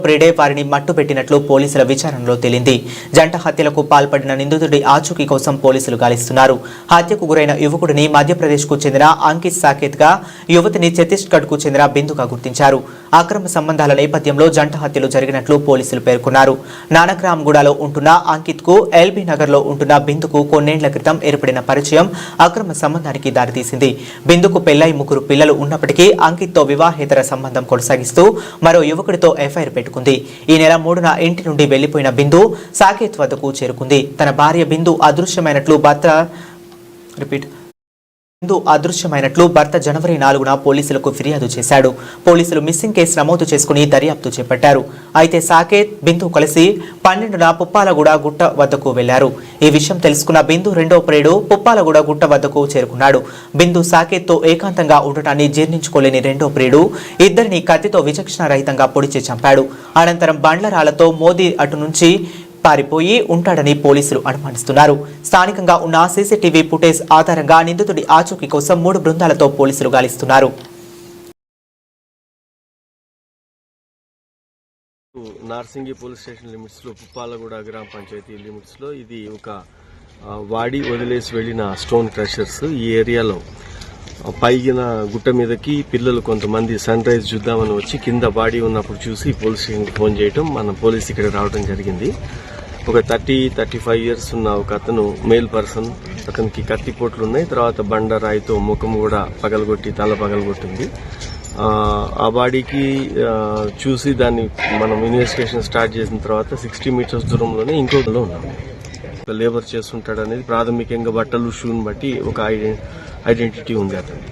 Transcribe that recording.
ప్రేడే వారిని మట్టుపెట్టినట్లు పోలీసుల విచారణలో తేలింది. జంట హత్యలకు పాల్పడిన నిందితుడి ఆచూకీ కోసం పోలీసులు గాలిస్తున్నారు. హత్యకు గురైన యువకుడిని మధ్యప్రదేశ్కు చెందిన అంకిత్ సాకేత్ గా, యువతిని ఛత్తీస్గఢ్కు చెందిన బిందుగా గుర్తించారు. అక్రమ సంబంధాల నేపథ్యంలో జంట హత్యలు జరిగినట్లు పోలీసులు పేర్కొన్నారు. నానక్రామ్గూడలో ఉంటున్న అంకిత్ కు ఎల్బీ నగర్ లో ఉంటున్న బిందుకు కొన్నేళ్ల క్రితం ఏర్పడిన పరిచయం అక్రమ సంబంధానికి దారితీసింది. బిందుకు పెళ్లై 3 పిల్లలు ఉన్నప్పటికీ అంకిత్ తో వివాహేతర సంబంధం కొనసాగిస్తూ మరో యువకుడితో ఎఫ్ఐఆర్ పెట్టుకుంది. ఈ నెల 3న ఇంటి నుండి వెళ్లిపోయిన బిందు సాకేత్ వద్దకు చేరుకుంది. తన భార్య బిందు అదృశ్యమైనట్లు భర్త జనవరి 4న పోలీసులకు ఫిర్యాదు చేశాడు. పోలీసులు మిస్సింగ్ కేసు నమోదు చేసుకుని దర్యాప్తు చేపట్టారు. అయితే సాకేత్, బిందు కలిసి 12న పుప్పాలగూడ గుట్ట వద్దకు వెళ్లారు. ఈ విషయం తెలుసుకున్న బిందు రెండో ప్రేడు పుప్పాలగూడ గుట్ట వద్దకు చేరుకున్నాడు. బిందు సాకేత్ తో ఏకాంతంగా ఉండటాన్ని జీర్ణించుకోలేని రెండో ప్రేడు ఇద్దరిని కత్తితో విచక్షణ రహితంగా పొడిచి చంపాడు. అనంతరం బండ్లరాలతో మోదీ అటు నుంచి పారిపోయి ఉంటాడని పోలీసులు అనుమానిస్తున్నారు. స్థానికంగా ఉన్న సీసీటీవీ ఫుటేజ్ ఆధారంగా నిందితుడి ఆచూకీ కోసం 3 బృందాలతో పోలీసులు గాలిస్తున్నారు. నార్సింగి పోలీస్ స్టేషన్ లిమిట్స్ లో పుప్పాలగూడ గ్రామ పంచాయతీ లిమిట్స్ లో ఇది ఒక వాడి వదిలేసి వెళ్లిన స్టోన్ క్రషర్స్. ఈ ఏరియాలో పైన గుట్ట మీదకి పిల్లలు కొంతమంది సన్ రైజ్ చూద్దామని వచ్చి కింద బాడీ ఉన్నప్పుడు చూసి పోలీస్ స్టేషన్కి ఫోన్ చేయడం, మన పోలీస్ ఇక్కడ రావడం జరిగింది. ఒక 30-35 ఇయర్స్ ఉన్న ఒక అతను మేల్ పర్సన్, అతనికి కత్తిపోట్లు ఉన్నాయి. తర్వాత బండరాయితో ముఖం కూడా పగలగొట్టి తల పగలగొట్టింది. ఆ బాడీకి చూసి దాన్ని మనం ఇన్వెస్టిగేషన్ స్టార్ట్ చేసిన తర్వాత 60 మీటర్స్ దూరంలోనే ఇంకోలో ఉన్నాం. లేబర్ చేస్తుంటాడు అనేది ప్రాథమికంగా బట్టలు, షూని బట్టి ఒక ఐడెంటిటీ ఉంది అతను.